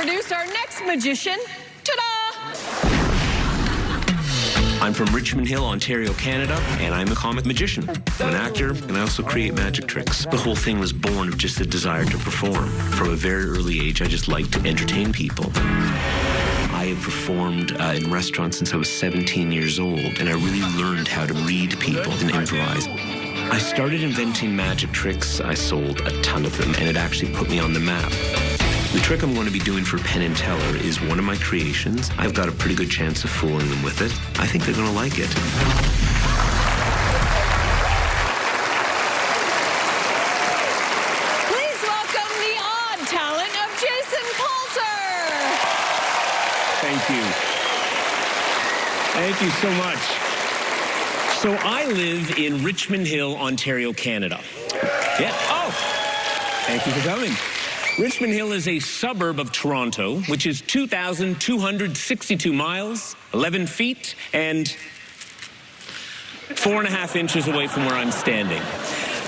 introduce our next magician. Ta-da! I'm from Richmond Hill, Ontario, Canada, and I'm a comic magician. I'm an actor, and I also create magic tricks. The whole thing was born of just the desire to perform. From a very early age, I just liked to entertain people. I have performed in restaurants since I was 17 years old, and I really learned how to read people and improvise. I started inventing magic tricks. I sold a ton of them, and it actually put me on the map. The trick I'm going to be doing for Penn and Teller is one of my creations. I've got a pretty good chance of fooling them with it. I think they're going to like it. Please welcome the odd talent of Jason Palter. Thank you. Thank you so much. So I live in Richmond Hill, Ontario, Canada. Yeah. Oh, thank you for coming. Richmond Hill is a suburb of Toronto, which is 2,262 miles, 11 feet, and 4.5 inches away from where I'm standing.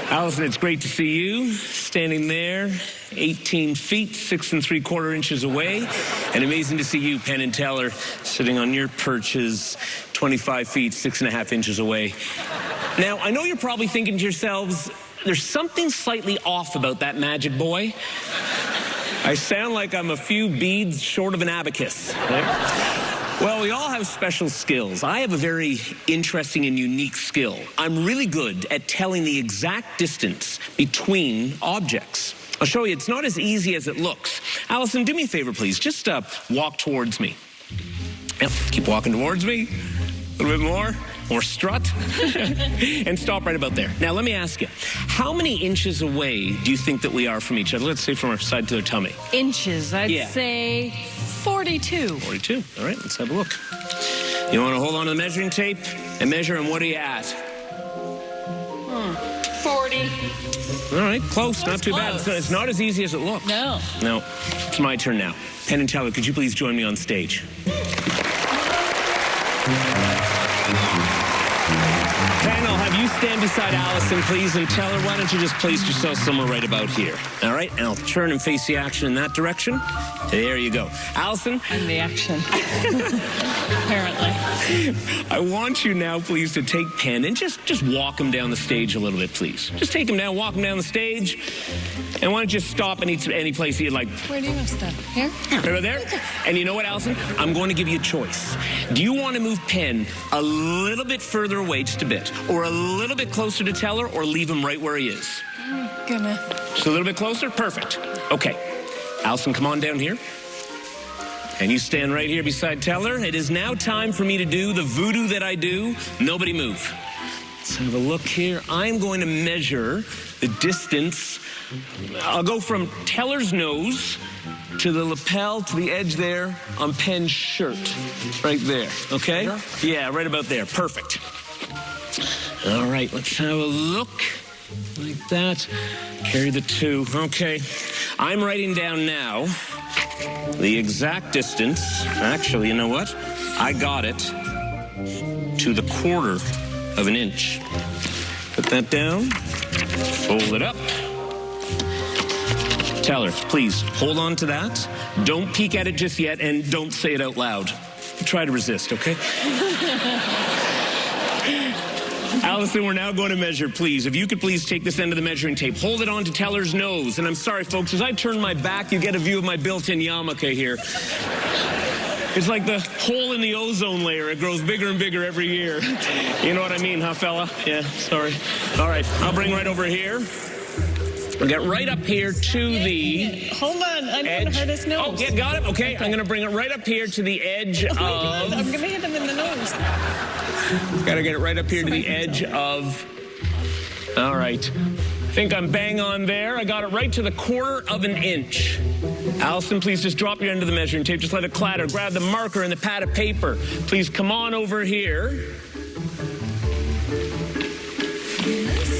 Allison, it's great to see you standing there, 18 feet, 6 3/4 inches away. And amazing to see you, Penn and Teller, sitting on your perches, 25 feet, 6.5 inches away. Now, I know you're probably thinking to yourselves, there's something slightly off about that magic boy. I sound like I'm a few beads short of an abacus. Right? Well, we all have special skills. I have a very interesting and unique skill. I'm really good at telling the exact distance between objects. I'll show you, it's not as easy as it looks. Allison, do me a favor, please. Just walk towards me. Yep, keep walking towards me. A little bit more. More strut. And stop right about there. Now, let me ask you, how many inches away do you think that we are from each other? Let's say from our side to their tummy. Inches, I'd say 42. 42. All right, let's have a look. You want to hold on to the measuring tape and measure, and what are you at? 40. All right, close. Not too bad. Close. It's not as easy as it looks. No. No. It's my turn now. Penn and Teller, could you please join me on stage? Penn, I'll have you stand beside Allison, please, and tell her, why don't you just place yourself somewhere right about here? All right, and I'll turn and face the action in that direction. There you go. Allison? In the action. Apparently. I want you now, please, to take Penn and just walk him down the stage a little bit, please. Just take him down, walk him down the stage. And why don't you stop any place you'd like. Where do you want to stop? Here? Right over there? And you know what, Allison? I'm going to give you a choice. Do you want to move Penn a little bit further away, just a bit, or a little bit closer to Teller, or leave him right where he is? I'm gonna... Just a little bit closer? Perfect. Okay. Allison, come on down here. And you stand right here beside Teller. It is now time for me to do the voodoo that I do. Nobody move. Let's have a look here. I'm going to measure the distance. I'll go from Teller's nose to the lapel, to the edge there on Penn's shirt. Right there, okay? Yeah, right about there. Perfect. All right, let's have a look. Like that. Carry the 2. Okay. I'm writing down now the exact distance. Actually, you know what? I got it to the 1/4 of an inch. Put that down. Fold it up. Teller, please hold on to that. Don't peek at it just yet, and don't say it out loud. Try to resist, okay? Allison, we're now going to measure, please. If you could please take this end of the measuring tape, hold it on to Teller's nose. And I'm sorry, folks, as I turn my back, you get a view of my built-in yarmulke here. It's like the hole in the ozone layer. It grows bigger and bigger every year. You know what I mean, huh, fella? Yeah, sorry. All right, I'll bring right over here. We'll get right up here to the Hold on, I'm going to hurt his nose. Oh, yeah, got it? Okay, I'm going to bring it right up here to the edge of... I'm going to hit him in the nose. Got to get it right up here to the edge of... All right. I think I'm bang on there. I got it right to the 1/4 of an inch. Allison, please just drop your end of the measuring tape. Just let it clatter. Grab the marker and the pad of paper. Please come on over here.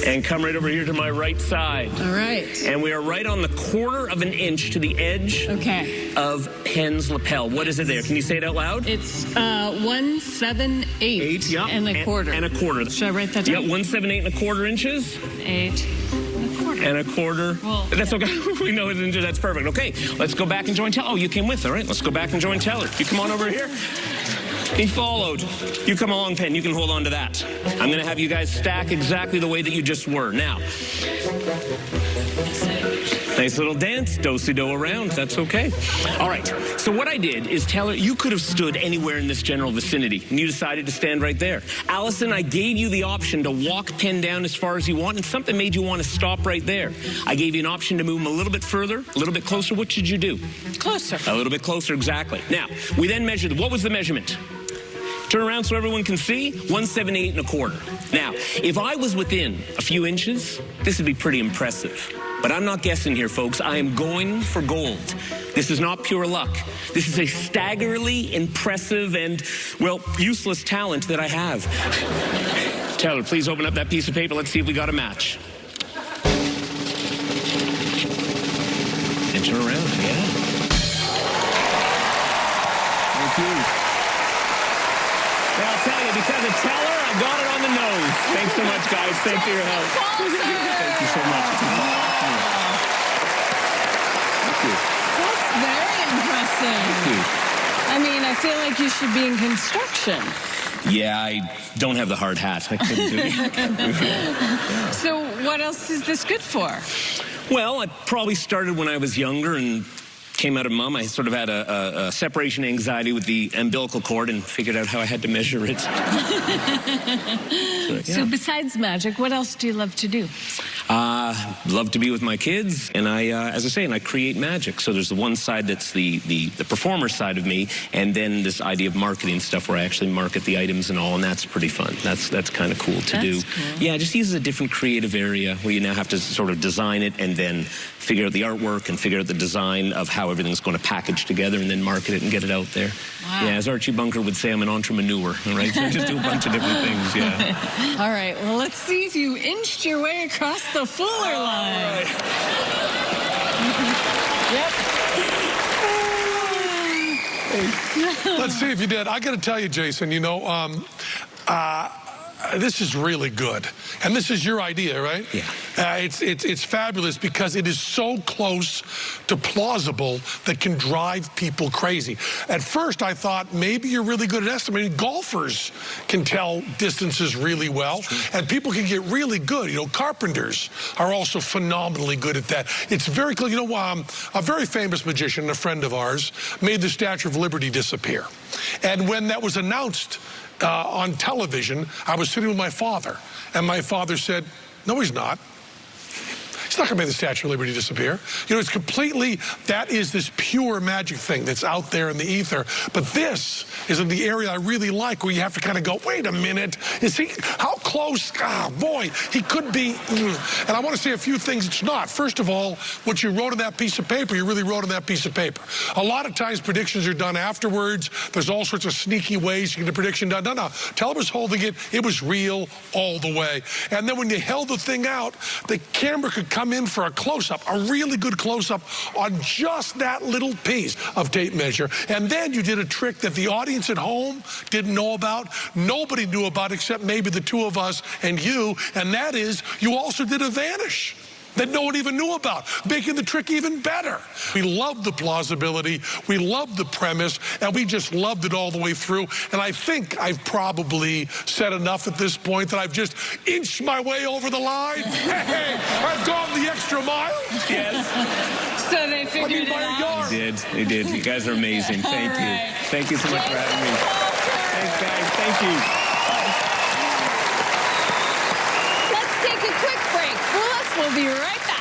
And come right over here to my right side. All right. And we are right on the 1/4 of an inch to the edge of Penn's lapel. What is it there? Can you say it out loud? It's 178 yeah, and a quarter. And a quarter. Should I write that down? Yeah, 178 and a quarter inches. 8 and a quarter. and a quarter. Well, that's okay. We know it. That's perfect. Okay, let's go back and join Teller. Oh, you came with. All right, let's go back and join Teller. You come on over here. He followed. You come along, Penn. You can hold on to that. I'm going to have you guys stack exactly the way that you just were. Now, nice little dance, do-si-do around. That's okay. All right. So what I did is, Taylor, you could have stood anywhere in this general vicinity, and you decided to stand right there. Allison, I gave you the option to walk Penn down as far as you want, and something made you want to stop right there. I gave you an option to move him a little bit further, a little bit closer. What should you do? Closer. A little bit closer, exactly. Now, we then measured. What was the measurement? Turn around so everyone can see. 178 and a quarter. Now, if I was within a few inches, this would be pretty impressive. But I'm not guessing here, folks. I am going for gold. This is not pure luck. This is a staggeringly impressive and, well, useless talent that I have. Taylor, please open up that piece of paper. Let's see if we got a match. And turn around, yeah. Thank you. Now, I'll tell you, because of Teller, I got it on the nose. Thanks so much, guys. Thanks for your help. Thank you so much. Thank you. That's very impressive. Thank you. I mean, I feel like you should be in construction. Yeah, I don't have the hard hat. I couldn't do it. So what else is this good for? Well, I probably started when I was younger and came out of mom. I sort of had a separation anxiety with the umbilical cord and figured out how I had to measure it. So besides magic, what else do you love to do? Love to be with my kids, and I, as I say, and I create magic. So there's the one side that's the performer side of me, and then this idea of marketing stuff where I actually market the items and all, and that's pretty fun. That's kind of cool to do. Cool. Yeah, it just uses a different creative area where you now have to sort of design it and then figure out the artwork and figure out the design of how everything's going to package together and then market it and get it out there. Wow. Yeah, as Archie Bunker would say, I'm an entrepreneur, all right? So I just do a bunch of different things, yeah. All right, well, let's see if you inched your way across the Fuller line. Right. Yep. Let's see if you did. I got to tell you, Jason, you know, this is really good. And this is your idea, right? Yeah. It's fabulous because it is so close to plausible that can drive people crazy. At first, I thought maybe you're really good at estimating. Golfers can tell distances really well, and people can get really good. You know, carpenters are also phenomenally good at that. It's very close. You know, a very famous magician, a friend of ours, made the Statue of Liberty disappear. And when that was announced on television, I was sitting with my father, and my father said, "No, he's not. He's not going to make the Statue of Liberty disappear." You know, it's completely, that is this pure magic thing that's out there in the ether. But this is in the area I really like, where you have to kind of go, wait a minute, is he, how close? Ah, boy, he could be. And I want to say a few things it's not. First of all, what you wrote on that piece of paper, you really wrote on that piece of paper. A lot of times predictions are done afterwards. There's all sorts of sneaky ways you get a prediction done. No. Teller was holding it. It was real all the way. And then when you held the thing out, the camera could come in for a close-up, a really good close-up on just that little piece of tape measure. And then you did a trick that the audience at home didn't know about, nobody knew about except maybe the two of us and you, and that is you also did a vanish that no one even knew about, making the trick even better. We loved the plausibility, we loved the premise, and we just loved it all the way through. And I think I've probably said enough at this point that I've just inched my way over the line. Hey, I've gone the extra mile. Yes. So they figured it out. They did. You guys are amazing. Thank you. Right. Thank you so much for having me. Thanks, guys. Thank you. Let's take a quick break. We'll be right back.